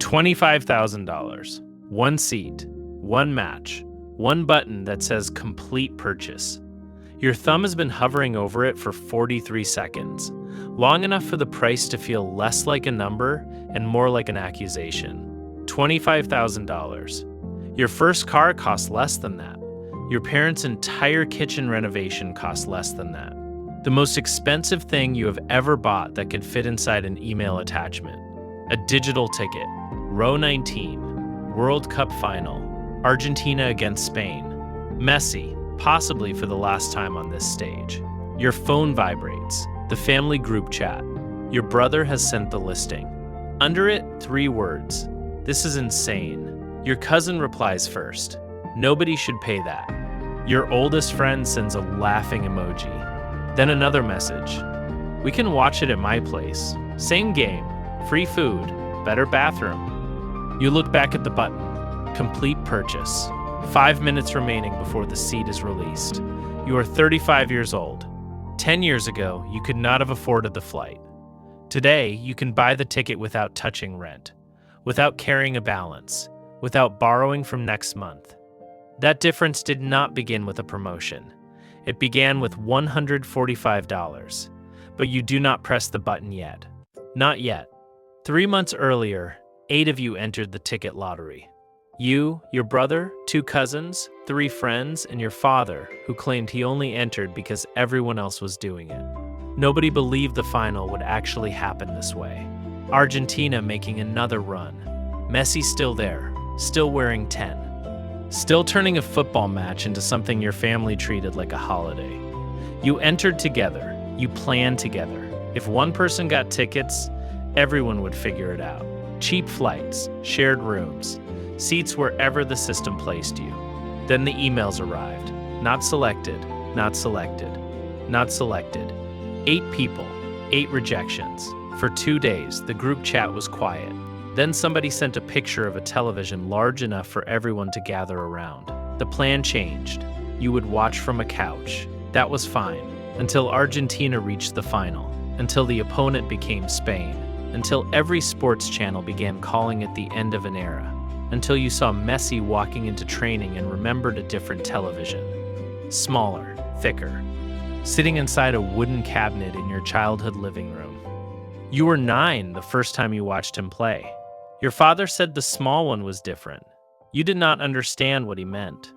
$25,000. One seat, one match, one button that says complete purchase. Your thumb has been hovering over it for 43 seconds, long enough for the price to feel less like a number and more like an accusation. $25,000. Your first car cost less than that. Your parents' entire kitchen renovation cost less than that. The most expensive thing you have ever bought that could fit inside an email attachment. A digital ticket. Row 19. World Cup final. Argentina against Spain. Messi, possibly for the last time on this stage. Your phone vibrates. The family group chat. Your brother has sent the listing. Under it, 3 words. This is insane. Your cousin replies first. Nobody should pay that. Your oldest friend sends a laughing emoji. Then another message. We can watch it at my place. Same game. Free food. Better bathroom. You look back at the button. Complete purchase. 5 minutes remaining before the seat is released. You are 35 years old. 10 years ago, you could not have afforded the flight. Today, you can buy the ticket without touching rent, without carrying a balance, without borrowing from next month. That difference did not begin with a promotion. It began with $145. But you do not press the button yet. Not yet. 3 months earlier, 8 of you entered the ticket lottery. You, your brother, 2 cousins, 3 friends, and your father, who claimed he only entered because everyone else was doing it. Nobody believed the final would actually happen this way. Argentina making another run. Messi still there, still wearing 10. Still turning a football match into something your family treated like a holiday. You entered together, you planned together. If one person got tickets, everyone would figure it out. Cheap flights, shared rooms, seats wherever the system placed you. Then the emails arrived. Not selected, not selected, not selected. 8 people, 8 rejections. For 2 days, the group chat was quiet. Then somebody sent a picture of a television large enough for everyone to gather around. The plan changed. You would watch from a couch. That was fine. Until Argentina reached the final. Until the opponent became Spain. Until every sports channel began calling it the end of an era. Until you saw Messi walking into training and remembered a different television. Smaller, thicker. Sitting inside a wooden cabinet in your childhood living room. You were 9 the first time you watched him play. Your father said the small one was different. You did not understand what he meant.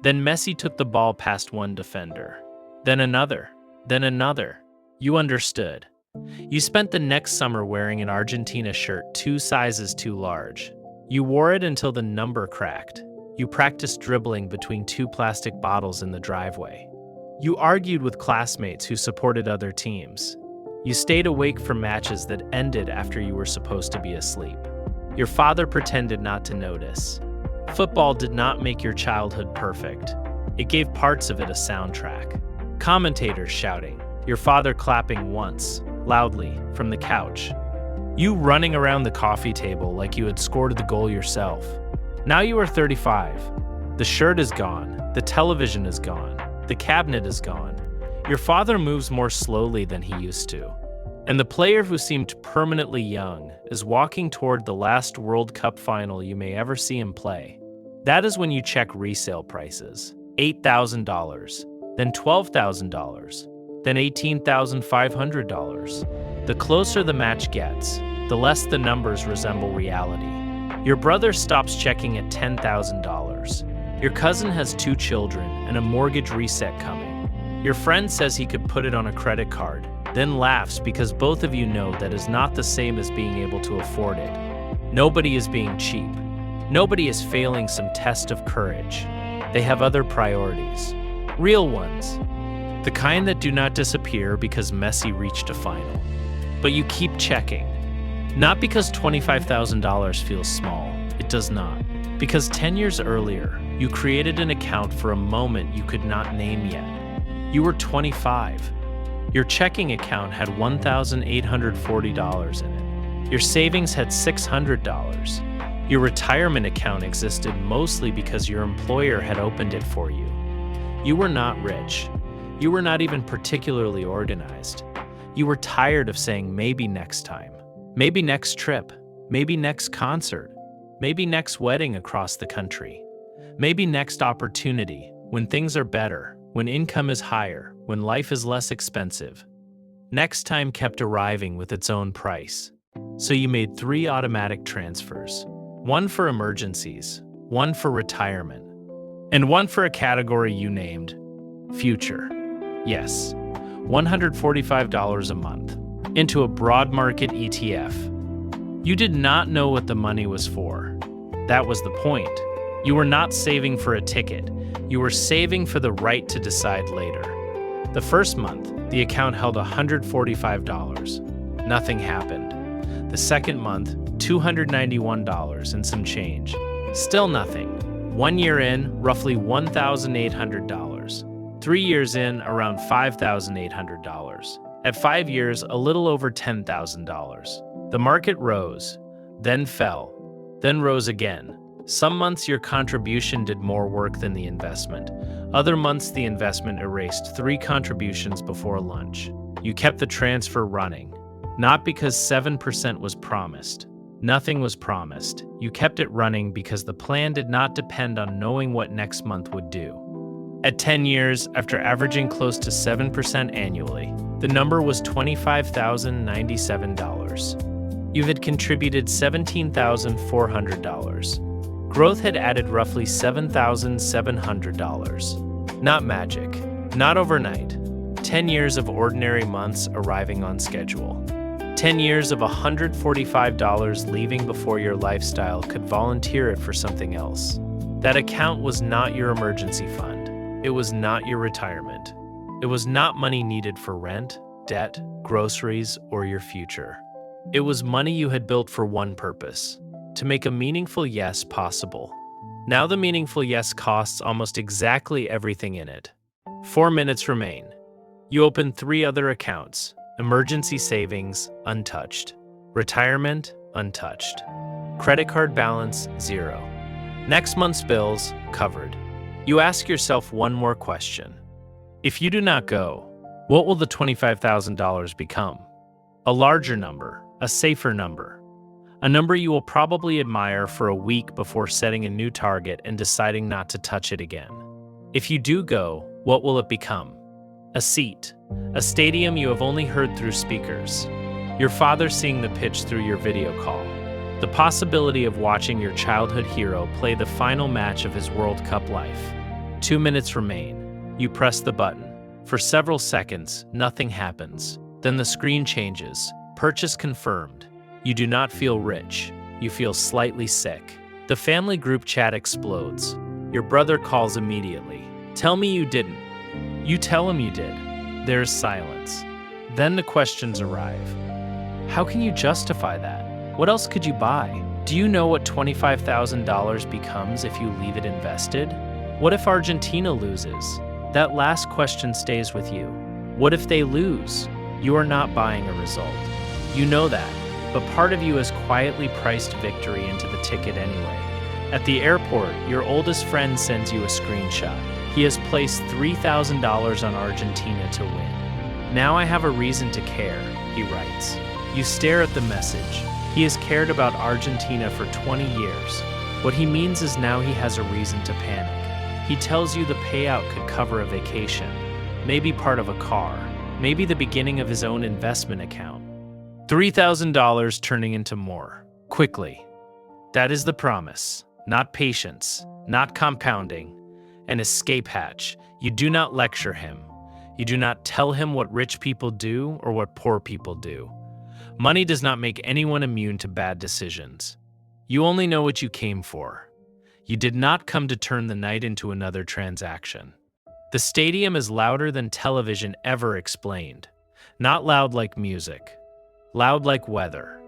Then Messi took the ball past one defender. Then another. Then another. You understood. You spent the next summer wearing an Argentina shirt 2 sizes too large. You wore it until the number cracked. You practiced dribbling between 2 plastic bottles in the driveway. You argued with classmates who supported other teams. You stayed awake for matches that ended after you were supposed to be asleep. Your father pretended not to notice. Football did not make your childhood perfect. It gave parts of it a soundtrack. Commentators shouting, your father clapping once, loudly, from the couch. You running around the coffee table like you had scored the goal yourself. Now you are 35. The shirt is gone. The television is gone. The cabinet is gone. Your father moves more slowly than he used to. And the player who seemed permanently young is walking toward the last World Cup final you may ever see him play. That is when you check resale prices. $8,000, then $12,000, then $18,500. The closer the match gets, the less the numbers resemble reality. Your brother stops checking at $10,000. Your cousin has 2 children and a mortgage reset coming. Your friend says he could put it on a credit card, then laughs because both of you know that is not the same as being able to afford it. Nobody is being cheap. Nobody is failing some test of courage. They have other priorities. Real ones. The kind that do not disappear because Messi reached a final. But you keep checking. Not because $25,000 feels small. It does not. Because 10 years earlier, you created an account for a moment you could not name yet. You were 25. Your checking account had $1,840 in it. Your savings had $600. Your retirement account existed mostly because your employer had opened it for you. You were not rich. You were not even particularly organized. You were tired of saying maybe next time, maybe next trip, maybe next concert, Maybe next wedding across the country. Maybe next opportunity, when things are better, when income is higher, when life is less expensive. Next time kept arriving with its own price. So you made 3 automatic transfers. One for emergencies, one for retirement, and one for a category you named Future. Yes, $145 a month into a broad market ETF. You did not know what the money was for. That was the point. You were not saving for a ticket. You were saving for the right to decide later. The first month, the account held $145. Nothing happened. The second month, $291 and some change. Still nothing. 1 year in, roughly $1,800. 3 years in, around $5,800. At 5 years, a little over $10,000. The market rose, then fell, then rose again. Some months your contribution did more work than the investment. Other months the investment erased 3 contributions before lunch. You kept the transfer running, not because 7% was promised. Nothing was promised. You kept it running because the plan did not depend on knowing what next month would do. At 10 years, after averaging close to 7% annually, the number was $25,097. You had contributed $17,400. Growth had added roughly $7,700. Not magic, not overnight. 10 years of ordinary months arriving on schedule. 10 years of $145 leaving before your lifestyle could volunteer it for something else. That account was not your emergency fund. It was not your retirement. It was not money needed for rent, debt, groceries, or your future. It was money you had built for one purpose: to make a meaningful yes possible. Now the meaningful yes costs almost exactly everything in it. 4 minutes remain. You open 3 other accounts. Emergency savings, untouched. Retirement, untouched. Credit card balance, 0. Next month's bills, covered. You ask yourself one more question. If you do not go, what will the $25,000 become? A larger number, a safer number. A number you will probably admire for a week before setting a new target and deciding not to touch it again. If you do go, what will it become? A seat, a stadium you have only heard through speakers. Your father seeing the pitch through your video call. The possibility of watching your childhood hero play the final match of his World Cup life. 2 minutes remain. You press the button. For several seconds, nothing happens. Then the screen changes. Purchase confirmed. You do not feel rich. You feel slightly sick. The family group chat explodes. Your brother calls immediately. Tell me you didn't. You tell him you did. There's silence. Then the questions arrive. How can you justify that? What else could you buy? Do you know what $25,000 becomes if you leave it invested? What if Argentina loses? That last question stays with you. What if they lose? You are not buying a result. You know that, but part of you has quietly priced victory into the ticket anyway. At the airport, your oldest friend sends you a screenshot. He has placed $3,000 on Argentina to win. Now I have a reason to care, he writes. You stare at the message. He has cared about Argentina for 20 years. What he means is now he has a reason to panic. He tells you the payout could cover a vacation, maybe part of a car, maybe the beginning of his own investment account. $3,000 turning into more, quickly. That is the promise, not patience, not compounding. An escape hatch. You do not lecture him. You do not tell him what rich people do or what poor people do. Money does not make anyone immune to bad decisions. You only know what you came for. You did not come to turn the night into another transaction. The stadium is louder than television ever explained. Not loud like music. Loud like weather.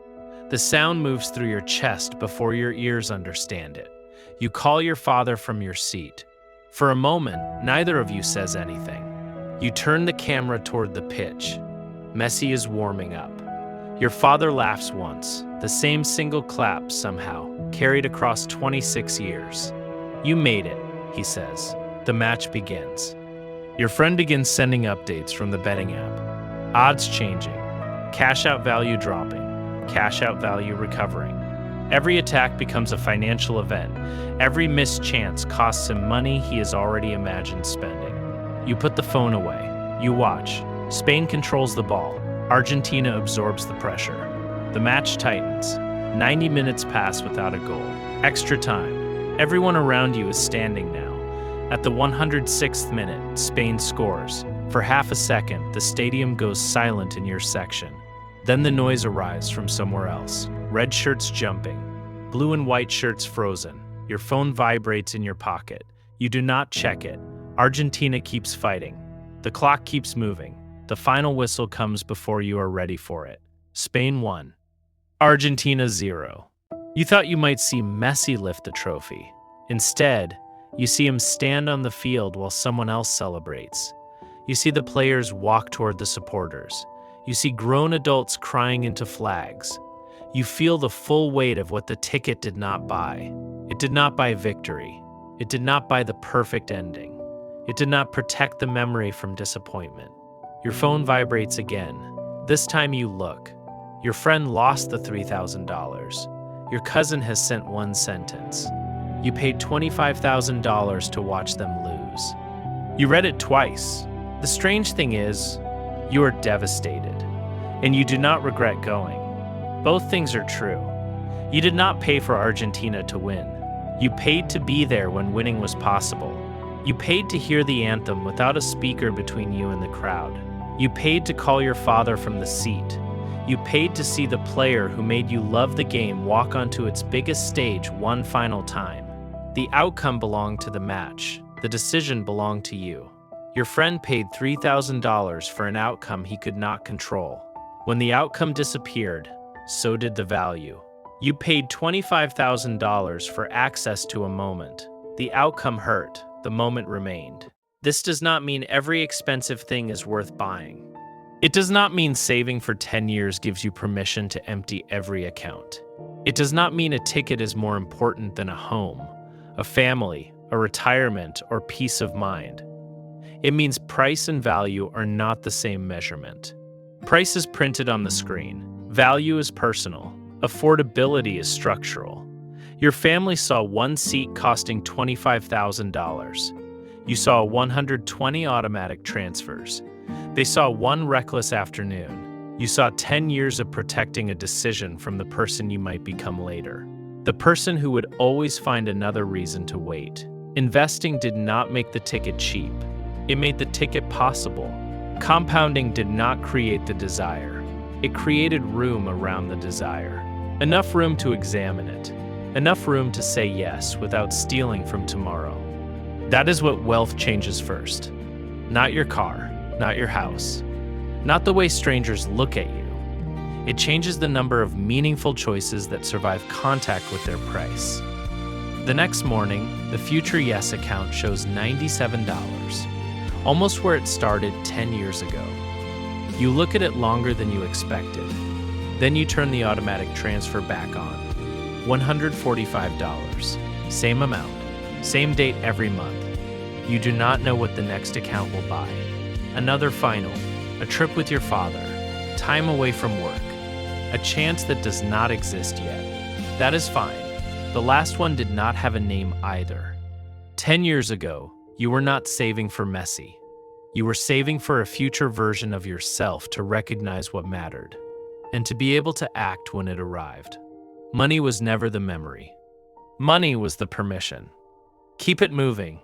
The sound moves through your chest before your ears understand it. You call your father from your seat. For a moment, neither of you says anything. You turn the camera toward the pitch. Messi is warming up. Your father laughs once, the same single clap somehow, carried across 26 years. You made it, he says. The match begins. Your friend begins sending updates from the betting app. Odds changing. Cash out value dropping. Cash out value recovering. Every attack becomes a financial event. Every missed chance costs him money he has already imagined spending. You put the phone away. You watch. Spain controls the ball. Argentina absorbs the pressure. The match tightens. 90 minutes pass without a goal. Extra time. Everyone around you is standing now. At the 106th minute, Spain scores. For half a second, the stadium goes silent in your section. Then the noise arrives from somewhere else. Red shirts jumping. Blue and white shirts frozen. Your phone vibrates in your pocket. You do not check it. Argentina keeps fighting. The clock keeps moving. The final whistle comes before you are ready for it. Spain 1. Argentina 0. You thought you might see Messi lift the trophy. Instead, you see him stand on the field while someone else celebrates. You see the players walk toward the supporters. You see grown adults crying into flags. You feel the full weight of what the ticket did not buy. It did not buy victory. It did not buy the perfect ending. It did not protect the memory from disappointment. Your phone vibrates again. This time you look. Your friend lost the $3,000. Your cousin has sent one sentence. You paid $25,000 to watch them lose. You read it twice. The strange thing is, you are devastated, and you do not regret going. Both things are true. You did not pay for Argentina to win. You paid to be there when winning was possible. You paid to hear the anthem without a speaker between you and the crowd. You paid to call your father from the seat. You paid to see the player who made you love the game walk onto its biggest stage one final time. The outcome belonged to the match. The decision belonged to you. Your friend paid $3,000 for an outcome he could not control. When the outcome disappeared, so did the value. You paid $25,000 for access to a moment. The outcome hurt. The moment remained. This does not mean every expensive thing is worth buying. It does not mean saving for 10 years gives you permission to empty every account. It does not mean a ticket is more important than a home, a family, a retirement, or peace of mind. It means price and value are not the same measurement. Price is printed on the screen. Value is personal. Affordability is structural. Your family saw one seat costing $25,000. You saw 120 automatic transfers. They saw one reckless afternoon. You saw 10 years of protecting a decision from the person you might become later. The person who would always find another reason to wait. Investing did not make the ticket cheap. It made the ticket possible. Compounding did not create the desire. It created room around the desire. Enough room to examine it. Enough room to say yes without stealing from tomorrow. That is what wealth changes first. Not your car, not your house, not the way strangers look at you. It changes the number of meaningful choices that survive contact with their price. The next morning, the Future Yes account shows $97, almost where it started 10 years ago. You look at it longer than you expected. Then you turn the automatic transfer back on. $145. Same amount, same date every month. You do not know what the next account will buy. Another final, a trip with your father, time away from work, a chance that does not exist yet. That is fine. The last one did not have a name either. 10 years ago, you were not saving for Messi. You were saving for a future version of yourself to recognize what mattered, and to be able to act when it arrived. Money was never the memory. Money was the permission. Keep it moving.